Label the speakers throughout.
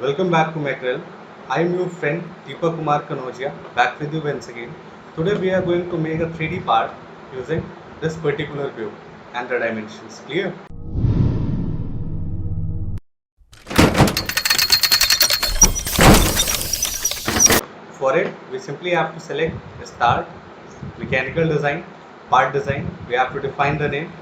Speaker 1: Welcome back to Mackerel. I am your friend Deepak Kumar Kanojia back with you once again. Today we are going to make a 3D part using this particular view and the dimensions. Clear? For it, we simply have to select Start, Mechanical Design, Part Design. We have to define the name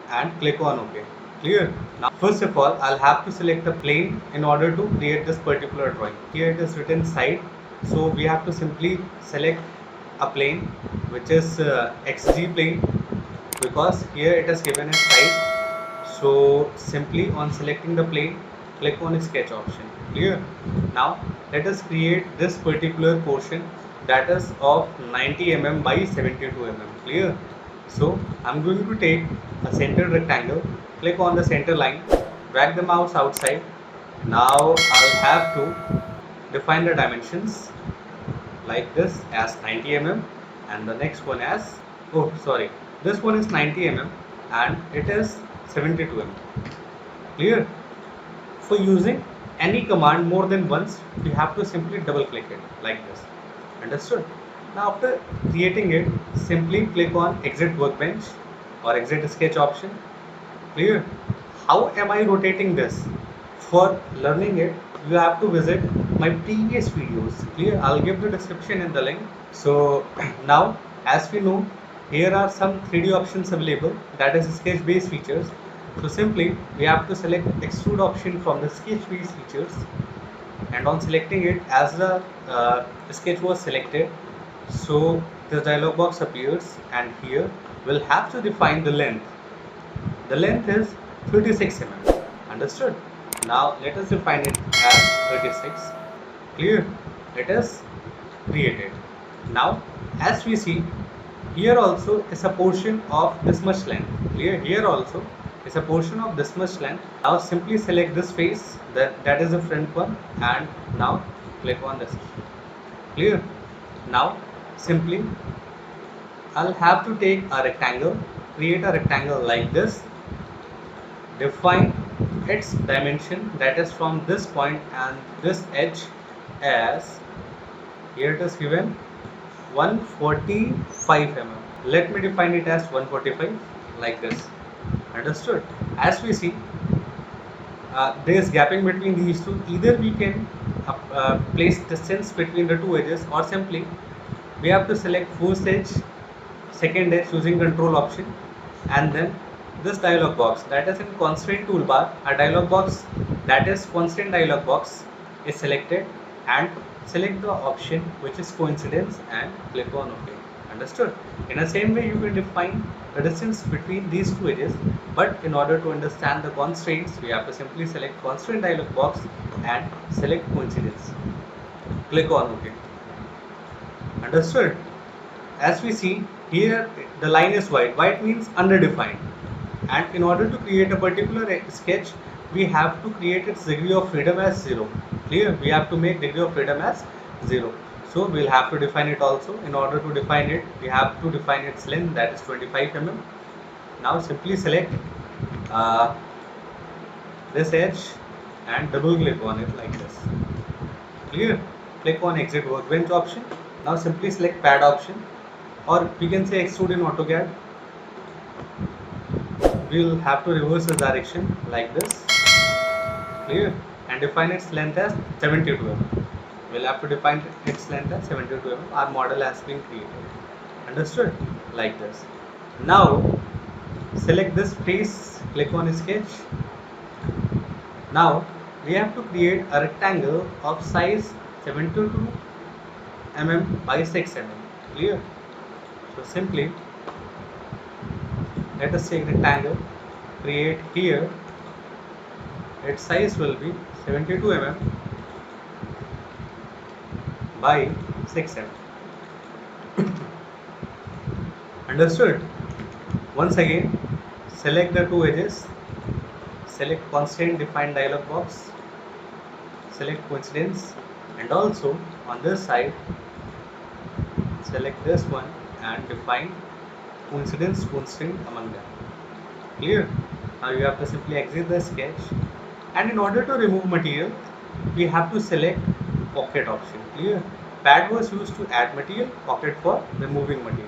Speaker 1: and click on OK. Clear? Now, first of all, I'll have to select a plane in order to create this particular drawing. Here it is written side, so we have to simply select a plane which is XG plane, because here it is given as side. So simply on selecting the plane, click on sketch option. Clear? Now let us create this particular portion that is of 90 mm by 72 mm. Clear? So I'm going to take a centered rectangle, click on the center line, drag the mouse outside. Now I'll have to define the dimensions like this as 90 mm, and the next one as, oh sorry, this one is 90 mm and it is 72 mm. Clear? For using any command more than once, we have to simply double click it like this. Understood? Now after creating it, simply click on exit workbench or exit sketch option. Clear? How am I rotating this? For learning it, you have to visit my previous videos. Clear? I'll give the description in the link. So now, as we know, here are some 3D options available, that is sketch based features. So simply we have to select extrude option from the sketch based features, and on selecting it, as the sketch was selected, so this dialog box appears, and here we'll have to define the length. The length is 36 mm. Understood? Now let us define it as 36. Clear? It is created. Now as we see, here also is a portion of this much length. Clear? Here also is a portion of this much length. Now simply select this face, that is the front one, and now click on this. Clear? Now simply I'll have to take a rectangle, create a rectangle like this, define its dimension, that is from this point and this edge, as here it is given 145 mm. Let me define it as 145 like this. Understood? As we see, there is gapping between these two. Either we can place distance between the two edges, or simply we have to select first edge, second edge using control option, and then this dialog box, that is in constraint toolbar, a dialog box that is constant dialog box is selected, and select the option which is coincidence and click on OK. Understood? In the same way, you can define the distance between these two edges, but in order to understand the constraints, we have to simply select constraint dialog box and select coincidence. Click on OK. Understood? As we see here, the line is white. White means underdefined, and in order to create a particular sketch, we have to create its degree of freedom as 0. Clear? We have to make degree of freedom as 0. So we'll have to define it also. In order to define it, we have to define its length, that is 25 mm. Now simply select this edge and double click on it like this. Clear? Click on exit workbench option. Now simply select pad option, or we can say extrude in AutoCAD. We'll have to reverse the direction like this. Clear? And define its length as 72 mm. We'll have to define its length as 72 mm. Our model has been created. Understood? Like this. Now select this face, click on sketch. Now we have to create a rectangle of size 72 mm by 6 mm. Clear? So simply let us take rectangle, create here, its size will be 72 mm by 6 mm. Understood? Once again, select the two edges, select constraint define dialog box, select coincidence, and also on this side select this one and define coincidence constraint among them. Clear? Now you have to simply exit the sketch, and in order to remove material, we have to select pocket option. Clear? Pad was used to add material, pocket for removing material.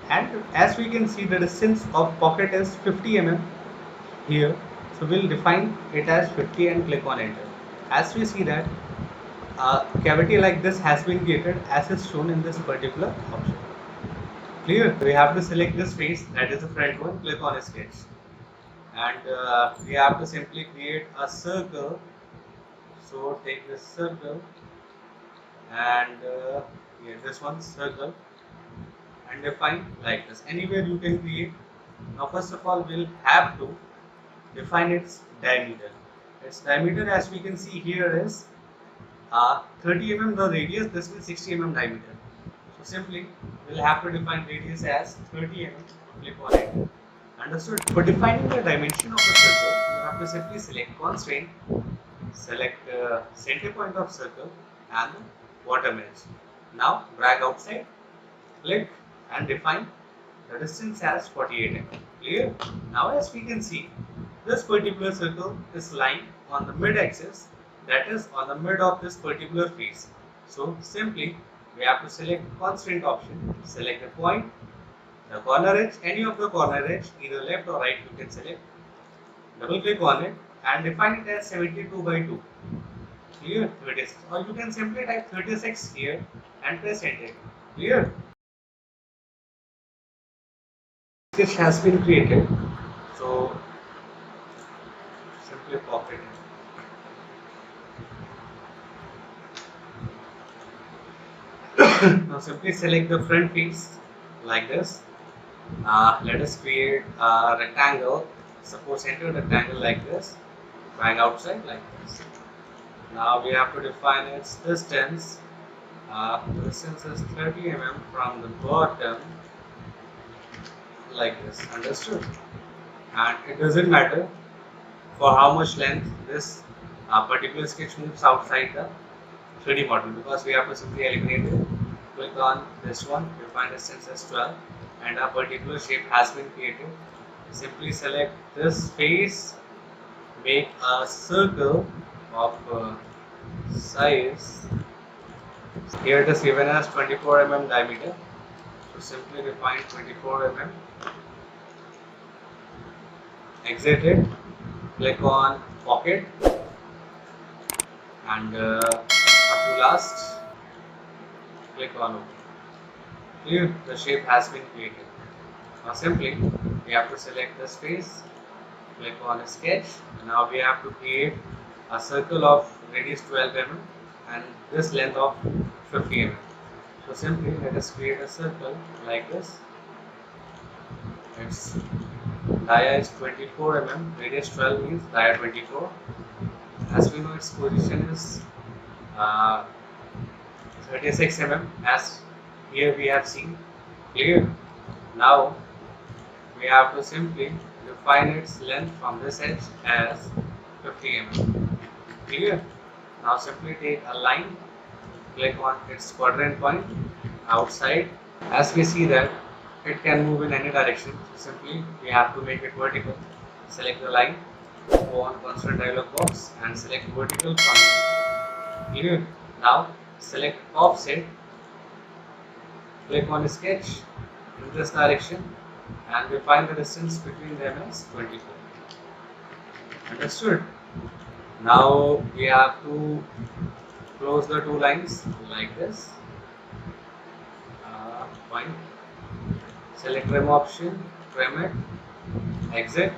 Speaker 1: And as we can see, the distance of pocket is 50 mm here. So we'll define it as 50 and click on enter. As we see that a cavity like this has been created as is shown in this particular option. Clear? We have to select this face, that is the front one, click on sketch. And we have to simply create a circle. So take this circle and this one circle and define like this. Anywhere you can create. Now first of all we'll have to define its diameter. Its diameter, as we can see here, is 30 mm the radius, this means 60 mm diameter. So simply we'll have to define radius as 30 mm, click on it. Understood? For defining the dimension of the circle, you have to simply select constraint, select center point of circle and the bottom edge. Now drag outside, click and define the distance as 48 mm. Clear? Now as we can see, this particular circle is lying on the mid axis, that is on the mid of this particular face. So simply we have to select constraint option, select the point, the corner edge, any of the corner edge, either left or right you can select, double click on it and define it as 72 by 2. Clear? 36. Or you can simply type 36 here and press enter. Clear? Sketch has been created, so simply pop it in. Now simply select the front face like this. Let us create a rectangle. Suppose enter rectangle like this, going outside like this. Now we have to define its distance. The distance is 30 mm from the bottom like this. Understood? And it doesn't matter for how much length this particular sketch moves outside the 3D model, because we have to simply eliminate it. Click on this one, define distance as 12 and a particular shape has been created. Simply select this face, make a circle of size. Here it is given as 24 mm diameter. So simply define 24 mm. Exit it. Click on pocket and up to last. Click on OK. Here the shape has been created. Now simply we have to select the space, click on a sketch. Now we have to create a circle of radius 12 mm and this length of 50 mm. So simply let us create a circle like this. Its dia is 24 mm, radius 12 means dia 24. As we know, its position is 36 mm as here we have seen. Clear? Now we have to simply define its length from this edge as 50 mm. Clear? Now simply take a line, click on its quadrant point outside. As we see that it can move in any direction, so simply we have to make it vertical. Select the line, go on constraint dialog box and select vertical from here. Clear? Now select offset, click on sketch in this direction and define the distance between them as 24. Understood? Now we have to close the two lines like this. Fine. Select trim option, trim it, exit,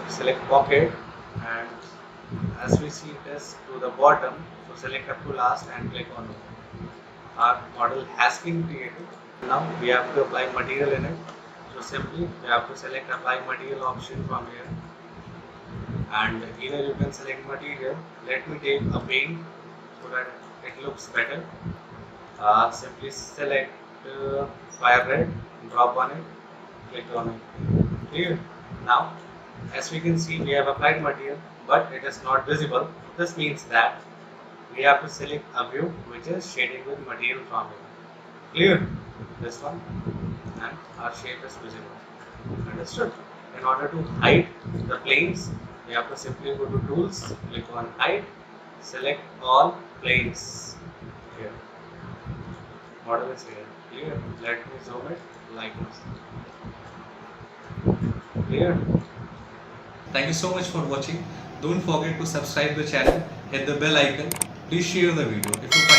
Speaker 1: select pocket, and as we see it is to the bottom, so select up to last and click on OK. Our model has been created. Now we have to apply material in it. So simply we have to select apply material option from here, and either you can select material. Let me take a paint so that it looks better. Simply select fire red, drop on it, click on it. Clear? Now as we can see, we have applied material but it is not visible. This means that we have to select a view which is shaded with material from it. Clear? This one, and our shape is visible. Understood? In order to hide the planes, we have to simply go to tools, click on hide, Select all planes. Here. Model is here. Clear? Let me zoom it like this. Clear? Thank you so much for watching. Don't forget to subscribe the channel, hit the bell icon. Please share the video. If you find